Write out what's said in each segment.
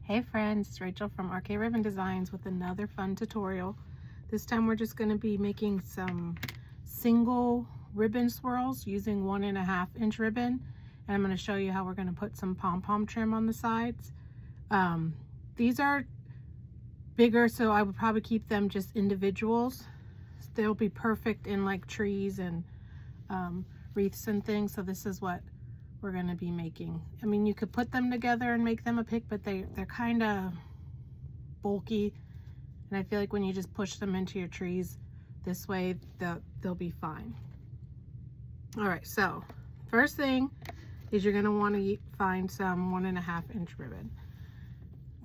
Hey friends, it's Rachel from RK Ribbon Designs with another fun tutorial. This time we're just going to be making some single ribbon swirls using 1.5 inch ribbon, and I'm going to show you how we're going to put some pom-pom trim on the sides. These are bigger, so I would probably keep them just individuals. They'll be perfect in like trees and wreaths and things, so this is what we're going to be making. I mean, you could put them together and make them a pick, but they're kind of bulky, and I feel like when you just push them into your trees this way, they'll be fine. All right, so first thing is you're going to want to find some 1.5 inch ribbon.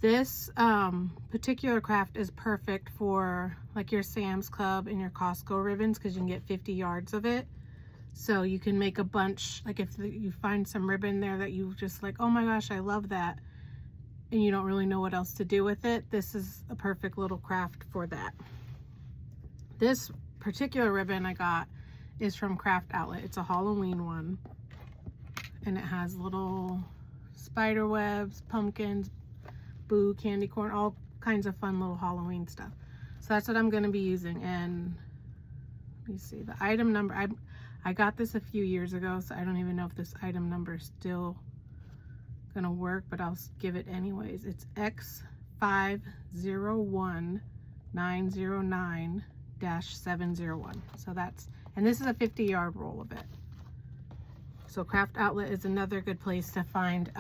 This particular craft is perfect for like your Sam's Club and your Costco ribbons because you can get 50 yards of it. So you can make a bunch, like if you find some ribbon there that you just like, oh my gosh, I love that, and you don't really know what else to do with it, this is a perfect little craft for that. This particular ribbon I got is from Craft Outlet. It's a Halloween one, and it has little spider webs, pumpkins, boo, candy corn, all kinds of fun little Halloween stuff. So that's what I'm going to be using. And let me see the item number. I got this a few years ago, so I don't even know if this item number is still gonna work, but I'll give it anyways. It's X501909-701. So that's, and this is a 50-yard roll of it. So Craft Outlet is another good place to find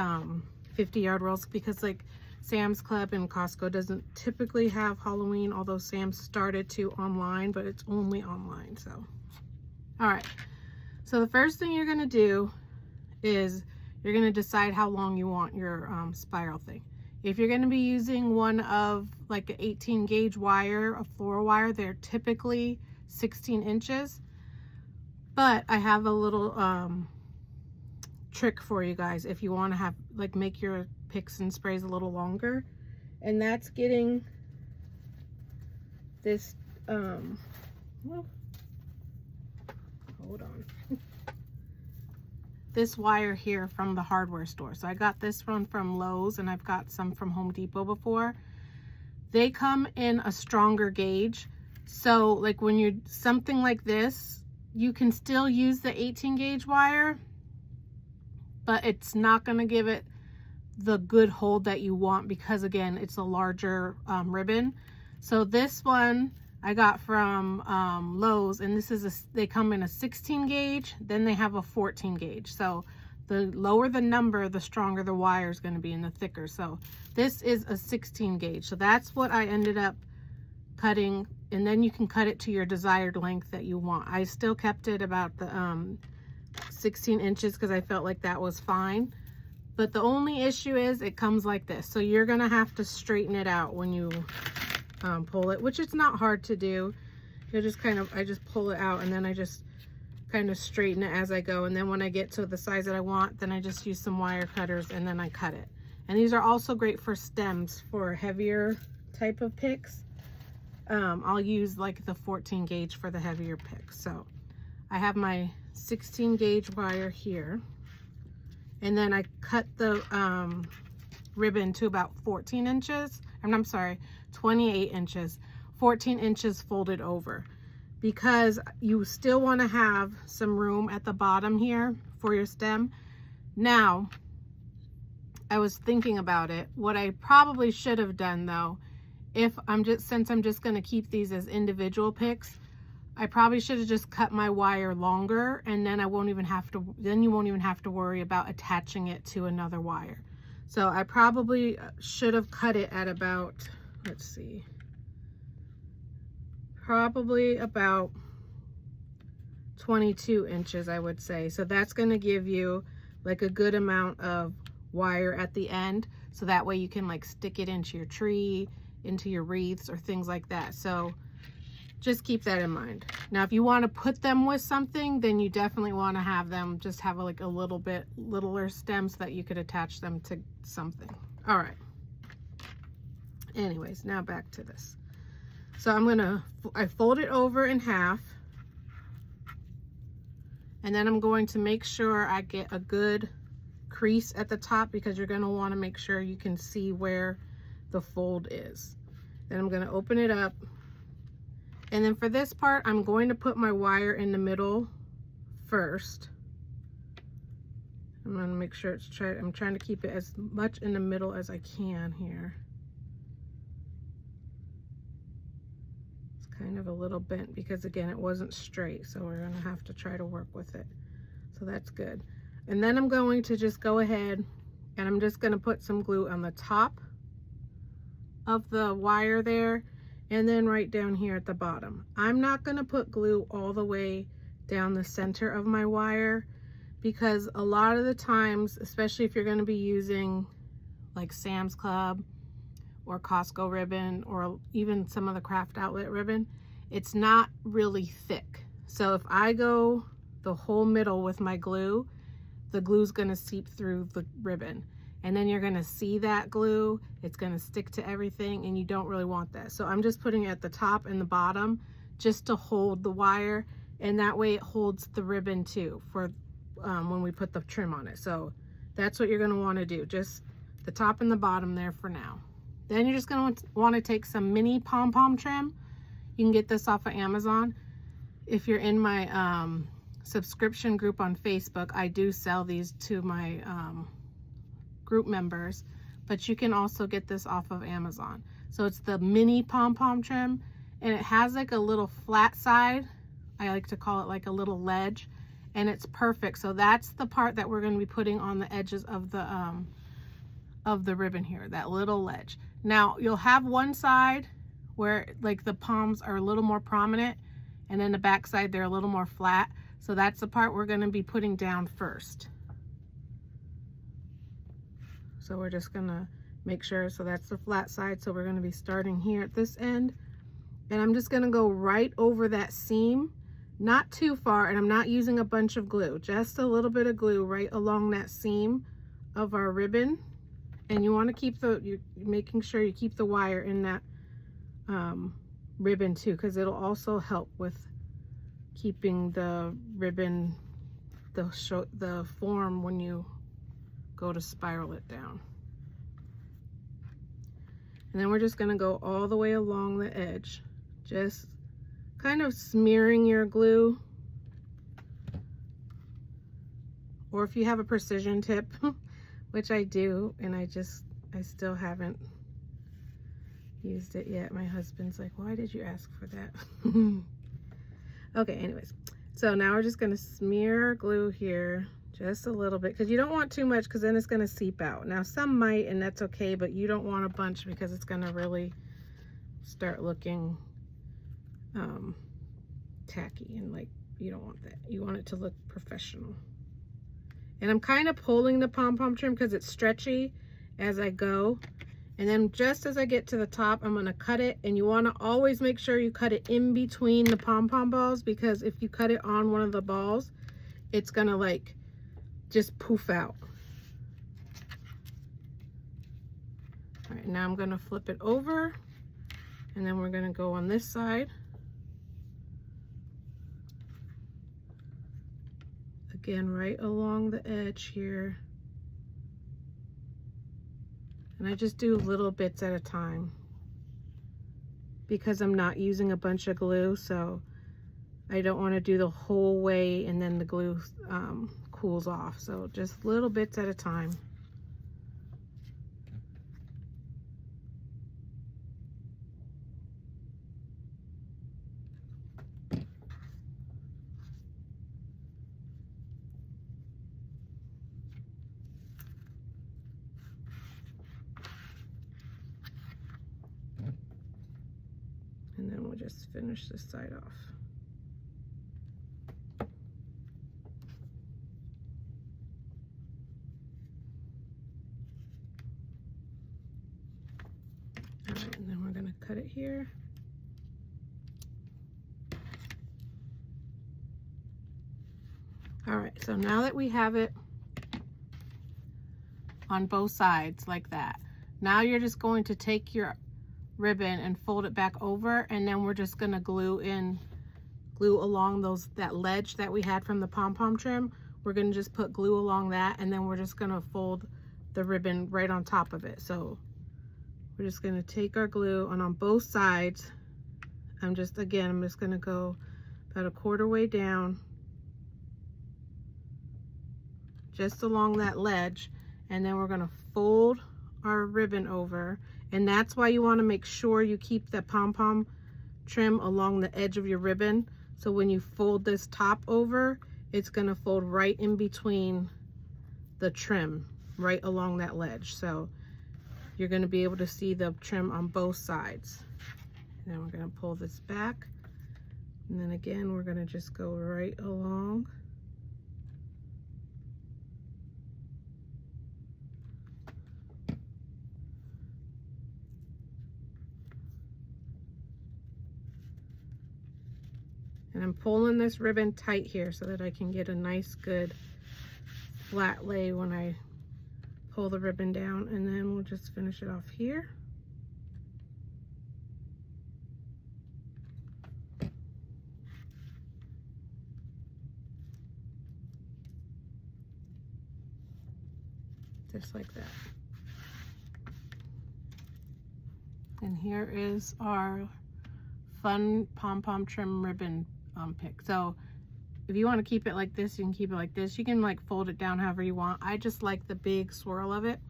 50-yard rolls, because like Sam's Club and Costco doesn't typically have Halloween, although Sam's started to online, but it's only online. So all right, so the first thing you're going to do is you're going to decide how long you want your spiral thing. If you're going to be using one of like an 18 gauge wire, a floral wire, they're typically 16 inches. But I have a little trick for you guys if you want to have like make your picks and sprays a little longer, and that's getting this well, hold on, this wire here from the hardware store. So I got this one from Lowe's, and I've got some from Home Depot before. They come in a stronger gauge, so like when you're something like this, you can still use the 18 gauge wire, but it's not going to give it the good hold that you want, because again, it's a larger ribbon. So this one I got from Lowe's, and this is they come in a 16 gauge, then they have a 14 gauge. So the lower the number, the stronger the wire is going to be and the thicker. So this is a 16 gauge. So that's what I ended up cutting, and then you can cut it to your desired length that you want. I still kept it about the 16 inches because I felt like that was fine. But the only issue is it comes like this. So you're going to have to straighten it out when you pull it, which it's not hard to do. You just kind of, I just pull it out, and then I just kind of straighten it as I go. And then when I get to the size that I want, then I just use some wire cutters and then I cut it. And these are also great for stems for heavier type of picks. I'll use like the 14 gauge for the heavier picks. So I have my 16 gauge wire here, and then I cut the ribbon to about 14 inches. I'm sorry, 28 inches, 14 inches folded over, because you still want to have some room at the bottom here for your stem. Now, I was thinking about it. What I probably should have done though, since I'm just going to keep these as individual picks, I probably should have just cut my wire longer, and then you won't even have to worry about attaching it to another wire. So I probably should have cut it at about, let's see, probably about 22 inches, I would say. So that's going to give you like a good amount of wire at the end, so that way you can like stick it into your tree, into your wreaths or things like that. So just keep that in mind. Now, if you want to put them with something, then you definitely want to have them just have like a little bit littler stem so that you could attach them to something. All right. Anyways, now back to this. So I fold it over in half, and then I'm going to make sure I get a good crease at the top, because you're going to want to make sure you can see where the fold is. Then I'm going to open it up. And then for this part, I'm going to put my wire in the middle first. I'm going to make sure I'm trying to keep it as much in the middle as I can here. It's kind of a little bent because again, it wasn't straight. So we're going to have to try to work with it. So that's good. And then I'm going to just go ahead and I'm just going to put some glue on the top of the wire there and then right down here at the bottom. I'm not going to put glue all the way down the center of my wire because a lot of the times, especially if you're going to be using like Sam's Club or Costco ribbon or even some of the craft outlet ribbon, it's not really thick. So if I go the whole middle with my glue, the glue's going to seep through the ribbon. And then you're going to see that glue, it's going to stick to everything, and you don't really want that. So I'm just putting it at the top and the bottom just to hold the wire, and that way it holds the ribbon too for when we put the trim on it. So that's what you're going to want to do, just the top and the bottom there for now. Then you're just going to want to take some mini Pom Pom trim. You can get this off of Amazon. If you're in my subscription group on Facebook, I do sell these to my group members, but you can also get this off of Amazon. So it's the mini Pom Pom trim, and it has like a little flat side. I like to call it like a little ledge, and it's perfect. So that's the part that we're going to be putting on the edges of the ribbon here, that little ledge. Now you'll have one side where like the palms are a little more prominent, and then the back side they're a little more flat. So that's the part we're going to be putting down first. So we're just gonna make sure, so that's the flat side. So we're gonna be starting here at this end. And I'm just gonna go right over that seam, not too far, and I'm not using a bunch of glue, just a little bit of glue right along that seam of our ribbon. And you wanna keep you're making sure you keep the wire in that ribbon too, because it'll also help with keeping the ribbon, the form when you go to spiral it down. And then we're just going to go all the way along the edge, just kind of smearing your glue, or if you have a precision tip, which I do, and I still haven't used it yet. My husband's like, why did you ask for that? Okay, anyways, so now we're just going to smear our glue here just a little bit, because you don't want too much, because then it's going to seep out. Now some might, and that's okay, but you don't want a bunch because it's going to really start looking tacky, and like, you don't want that. You want it to look professional. And I'm kind of pulling the Pom Pom trim because it's stretchy as I go. And then just as I get to the top, I'm going to cut it. And you want to always make sure you cut it in between the pom pom balls, because if you cut it on one of the balls, it's going to like just poof out. All right, now I'm going to flip it over, and then we're going to go on this side. Again, right along the edge here. And I just do little bits at a time because I'm not using a bunch of glue, so I don't want to do the whole way and then the glue cools off. So just little bits at a time. And then we'll just finish this side off. All right, and then we're going to cut it here. All right, so now that we have it on both sides like that, now you're just going to take your ribbon and fold it back over, and then we're just going to glue along that ledge that we had from the pom pom trim. We're going to just put glue along that, and then we're just going to fold the ribbon right on top of it. So we're just going to take our glue, and on both sides, I'm just going to go about a quarter way down, just along that ledge, and then we're going to fold our ribbon over. And that's why you want to make sure you keep the pom-pom trim along the edge of your ribbon. So when you fold this top over, it's going to fold right in between the trim, right along that ledge. So you're going to be able to see the trim on both sides. And then we're going to pull this back. And then again, we're going to just go right along. And I'm pulling this ribbon tight here so that I can get a nice good flat lay when I pull the ribbon down, and then we'll just finish it off here. Just like that. And here is our fun pom-pom trim ribbon pick. So if you want to keep it like this, you can keep it like this. You can like fold it down however you want. I just like the big swirl of it.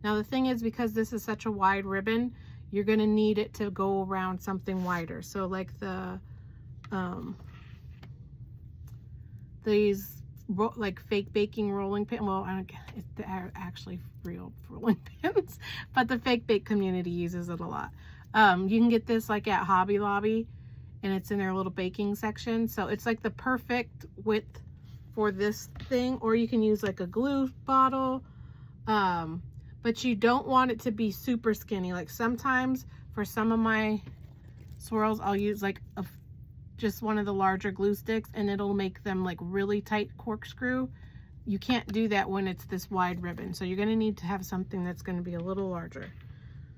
Now the thing is, because this is such a wide ribbon, you're going to need it to go around something wider. So like the these like fake baking rolling pin, well, they're actually real rolling pins, but the fake bake community uses it a lot. You can get this like at Hobby Lobby, and it's in their little baking section. So it's like the perfect width for this thing, or you can use like a glue bottle. But you don't want it to be super skinny. Like sometimes for some of my swirls, I'll use like just one of the larger glue sticks, and it'll make them like really tight corkscrew. You can't do that when it's this wide ribbon. So you're gonna need to have something that's gonna be a little larger.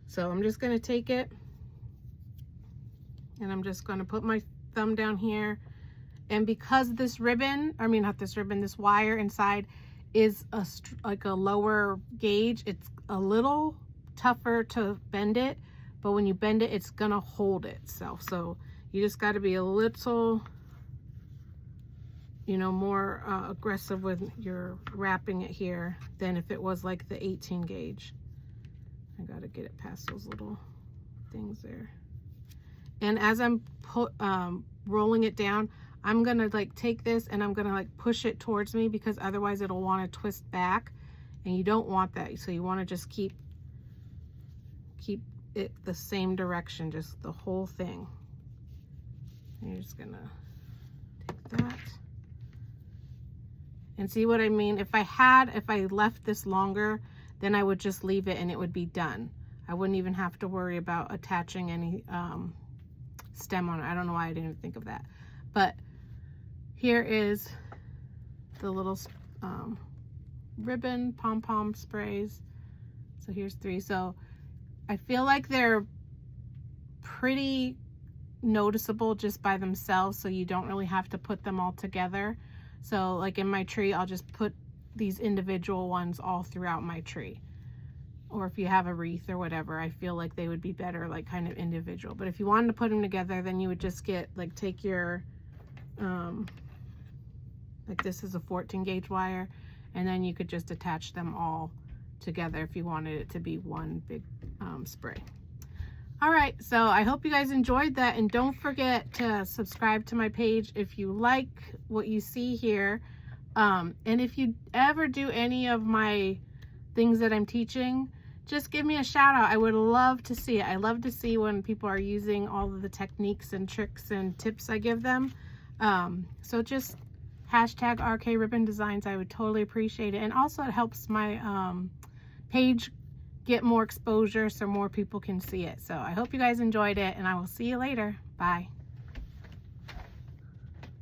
So I'm just gonna take it, and I'm just gonna put my thumb down here. And because this ribbon, I mean, not this ribbon, this wire inside is like a lower gauge, it's a little tougher to bend it, but when you bend it, it's gonna hold itself. So you just got to be a little, you know, more aggressive with your wrapping it here than if it was like the 18 gauge. I got to get it past those little things there. And as I'm rolling it down, I'm gonna like take this and I'm gonna like push it towards me, because otherwise it'll want to twist back, and you don't want that. So you want to just keep it the same direction, just the whole thing. And you're just gonna take that and see what I mean. If I left this longer, then I would just leave it and it would be done. I wouldn't even have to worry about attaching any stem on it. I don't know why I didn't think of that. But here is the little ribbon pom-pom sprays. So here's 3. So I feel like they're pretty noticeable just by themselves, so you don't really have to put them all together. So like in my tree, I'll just put these individual ones all throughout my tree. Or if you have a wreath or whatever, I feel like they would be better like kind of individual. But if you wanted to put them together, then you would just get like, take your like this is a 14 gauge wire, and then you could just attach them all together if you wanted it to be one big spray. All right, so I hope you guys enjoyed that, and don't forget to subscribe to my page if you like what you see here. And if you ever do any of my things that I'm teaching, just give me a shout out. I would love to see it. I love to see when people are using all of the techniques and tricks and tips I give them. So just hashtag RK Ribbon Designs. I would totally appreciate it. And also it helps my page get more exposure so more people can see it. So I hope you guys enjoyed it, and I will see you later. Bye.